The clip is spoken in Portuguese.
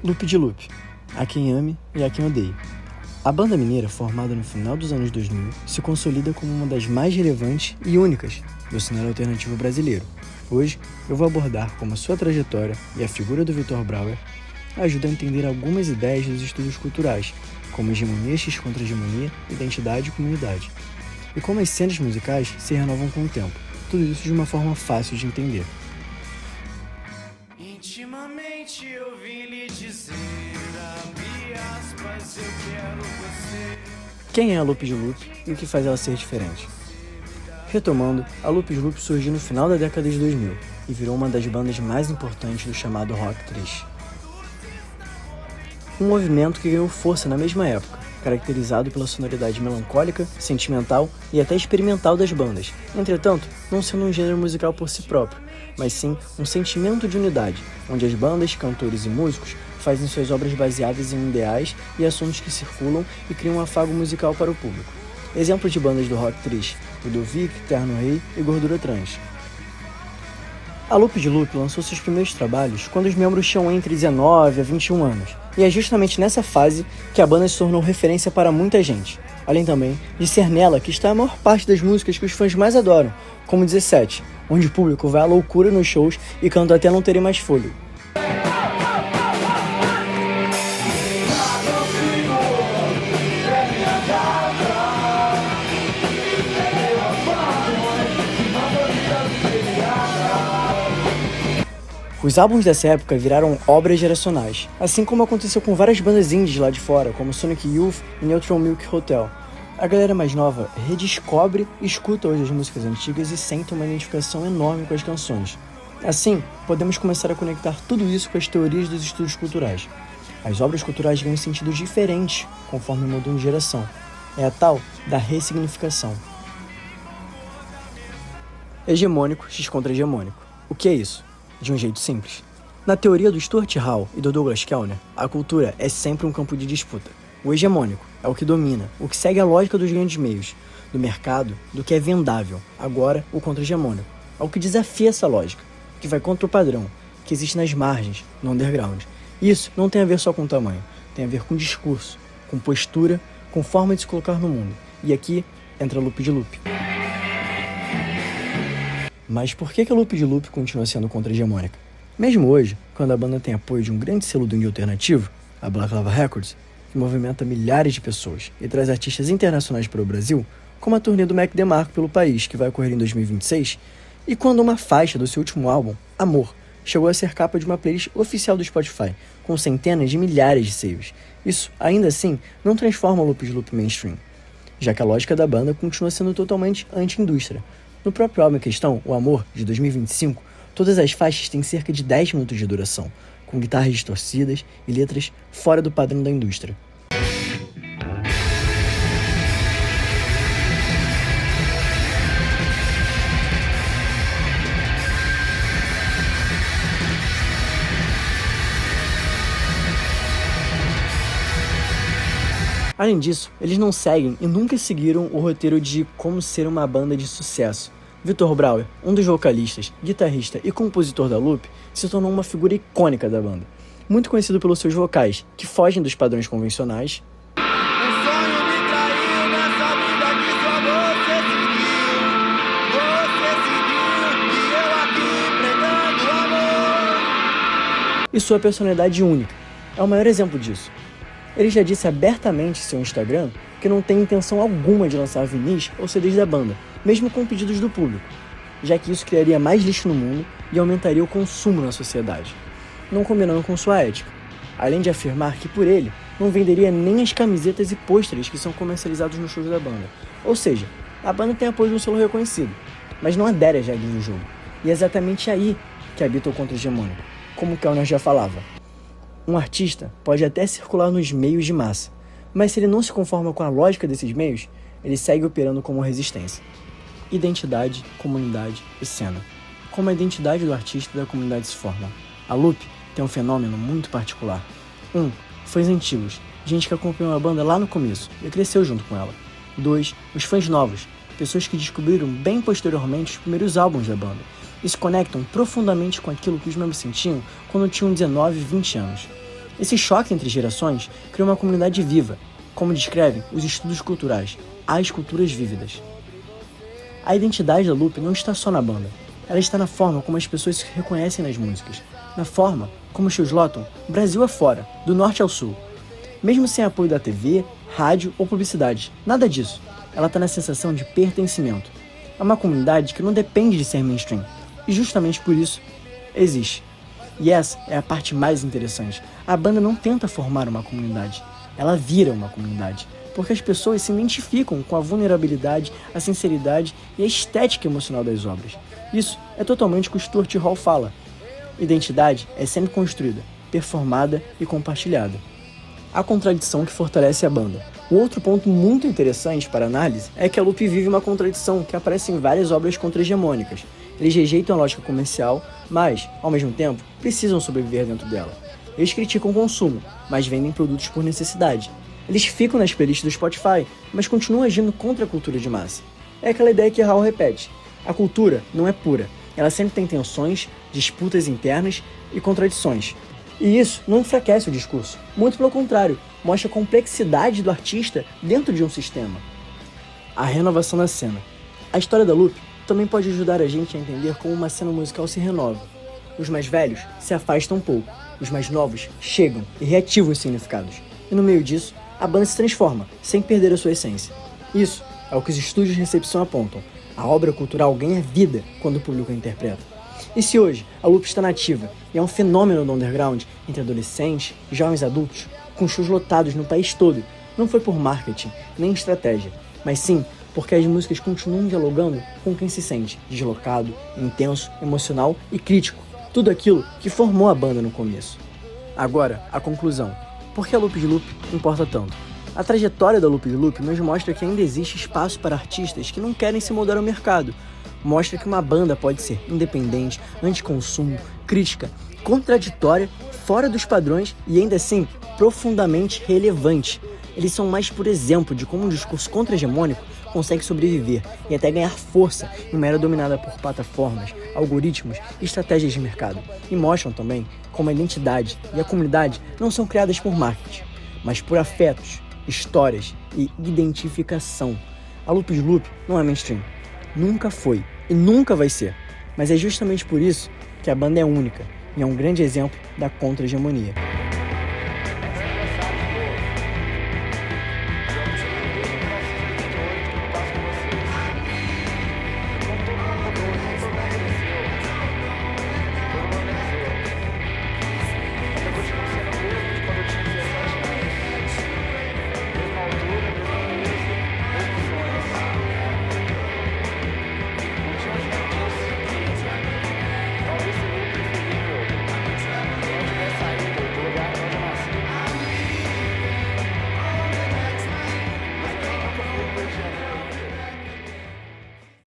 Loop de Loop, há quem ame e há quem odeie. A banda mineira, formada no final dos anos 2000, se consolida como uma das mais relevantes e únicas do cenário alternativo brasileiro. Hoje, eu vou abordar como a sua trajetória e a figura do Vitor Brauer ajudam a entender algumas ideias dos estudos culturais, como hegemonia x contra hegemonia, identidade e comunidade, e como as cenas musicais se renovam com o tempo, tudo isso de uma forma fácil de entender. Intimamente eu vim lhe dizer, abre aspas, eu quero você. Quem é a Loop de Loop e o que faz ela ser diferente? Retomando, a Loop de Loop surgiu no final da década de 2000 e virou uma das bandas mais importantes do chamado rock triste. Um movimento que ganhou força na mesma época, caracterizado pela sonoridade melancólica, sentimental e até experimental das bandas, entretanto, não sendo um gênero musical por si próprio, mas sim um sentimento de unidade, onde as bandas, cantores e músicos fazem suas obras baseadas em ideais e assuntos que circulam e criam um afago musical para o público. Exemplos de bandas do rock triste: Ludovic, Terno Rei e Gordura Trans. A Loop de Loop lançou seus primeiros trabalhos quando os membros tinham entre 19 a 21 anos, e é justamente nessa fase que a banda se tornou referência para muita gente, além também de ser nela que está a maior parte das músicas que os fãs mais adoram, como 17, onde o público vai à loucura nos shows e canta até não terem mais fôlego. Os álbuns dessa época viraram obras geracionais, assim como aconteceu com várias bandas indies lá de fora, como Sonic Youth e Neutral Milk Hotel. A galera mais nova redescobre e escuta hoje as músicas antigas e sente uma identificação enorme com as canções. Assim, podemos começar a conectar tudo isso com as teorias dos estudos culturais. As obras culturais ganham sentidos diferentes conforme mudam de geração. É a tal da ressignificação. Hegemônico x contra hegemônico. O que é isso? De um jeito simples. Na teoria do Stuart Hall e do Douglas Kellner, a cultura é sempre um campo de disputa. O hegemônico é o que domina, o que segue a lógica dos grandes meios, do mercado, do que é vendável. Agora, o contra-hegemônico é o que desafia essa lógica, que vai contra o padrão, que existe nas margens, no underground. Isso não tem a ver só com tamanho, tem a ver com discurso, com postura, com forma de se colocar no mundo. E aqui entra a Loop de Loop. Mas por que a Loop de Loop continua sendo contra-hegemônica? Mesmo hoje, quando a banda tem apoio de um grande selo do indie alternativo, a Balaclava Records, que movimenta milhares de pessoas e traz artistas internacionais para o Brasil, como a turnê do Mac DeMarco pelo país, que vai ocorrer em 2026, e quando uma faixa do seu último álbum, Amor, chegou a ser capa de uma playlist oficial do Spotify, com centenas de milhares de saves. Isso, ainda assim, não transforma a Loop de Loop mainstream, já que a lógica da banda continua sendo totalmente anti-indústria. No próprio álbum em questão, O Amor, de 2025, todas as faixas têm cerca de 10 minutos de duração, com guitarras distorcidas e letras fora do padrão da indústria. Além disso, eles não seguem e nunca seguiram o roteiro de como ser uma banda de sucesso. Vitor Brauer, um dos vocalistas, guitarrista e compositor da Loop, se tornou uma figura icônica da banda. Muito conhecido pelos seus vocais, que fogem dos padrões convencionais, e sua personalidade única. É o maior exemplo disso. Ele já disse abertamente em seu Instagram que não tem intenção alguma de lançar vinis ou CDs da banda, mesmo com pedidos do público, já que isso criaria mais lixo no mundo e aumentaria o consumo na sociedade, não combinando com sua ética, além de afirmar que por ele não venderia nem as camisetas e pôsteres que são comercializados nos shows da banda. Ou seja, a banda tem apoio de um selo reconhecido, mas não adere às regras do jogo, e é exatamente aí que habita o contra-hegemônico, como Kellner já falava. Um artista pode até circular nos meios de massa, mas se ele não se conforma com a lógica desses meios, ele segue operando como resistência. Identidade, comunidade e cena. Como a identidade do artista e da comunidade se formam. A Loop tem um fenômeno muito particular. Fãs antigos, gente que acompanhou a banda lá no começo e cresceu junto com ela. 2. Os fãs novos, pessoas que descobriram bem posteriormente os primeiros álbuns da banda e se conectam profundamente com aquilo que os membros sentiam quando tinham 19 e 20 anos. Esse choque entre gerações cria uma comunidade viva, como descrevem os estudos culturais, as culturas vívidas. A identidade da Loop não está só na banda, ela está na forma como as pessoas se reconhecem nas músicas, na forma como os shows lotam Brasil afora, do norte ao sul. Mesmo sem apoio da TV, rádio ou publicidade, nada disso. Ela está na sensação de pertencimento. É uma comunidade que não depende de ser mainstream, e justamente por isso existe. E essa é a parte mais interessante. A banda não tenta formar uma comunidade, ela vira uma comunidade, porque as pessoas se identificam com a vulnerabilidade, a sinceridade e a estética emocional das obras. Isso é totalmente o que o Stuart Hall fala. Identidade é sempre construída, performada e compartilhada. A contradição que fortalece a banda. O outro ponto muito interessante para análise é que a Loop vive uma contradição que aparece em várias obras contra-hegemônicas. Eles rejeitam a lógica comercial, mas, ao mesmo tempo, precisam sobreviver dentro dela. Eles criticam o consumo, mas vendem produtos por necessidade. Eles ficam nas playlists do Spotify, mas continuam agindo contra a cultura de massa. É aquela ideia que Hall repete. A cultura não é pura. Ela sempre tem tensões, disputas internas e contradições. E isso não enfraquece o discurso. Muito pelo contrário, mostra a complexidade do artista dentro de um sistema. A renovação da cena. A história da Loop também pode ajudar a gente a entender como uma cena musical se renova. Os mais velhos se afastam um pouco, os mais novos chegam e reativam os significados. E no meio disso, a banda se transforma, sem perder a sua essência. Isso é o que os estúdios de recepção apontam. A obra cultural ganha vida quando o público a interpreta. E se hoje a Loop está nativa e é um fenômeno do underground entre adolescentes e jovens adultos, com shows lotados no país todo, não foi por marketing nem estratégia, mas sim porque as músicas continuam dialogando com quem se sente deslocado, intenso, emocional e crítico. Tudo aquilo que formou a banda no começo. Agora, a conclusão. Por que a Loop de Loop importa tanto? A trajetória da Loop de Loop nos mostra que ainda existe espaço para artistas que não querem se moldar ao mercado. Mostra que uma banda pode ser independente, anticonsumo, crítica, contraditória, fora dos padrões e ainda assim profundamente relevante. Eles são mais por exemplo de como um discurso contra-hegemônico consegue sobreviver e até ganhar força em uma era dominada por plataformas, algoritmos e estratégias de mercado. E mostram também como a identidade e a comunidade não são criadas por marketing, mas por afetos, histórias e identificação. A Loop de Loop não é mainstream. Nunca foi e nunca vai ser. Mas é justamente por isso que a banda é única e é um grande exemplo da contra-hegemonia.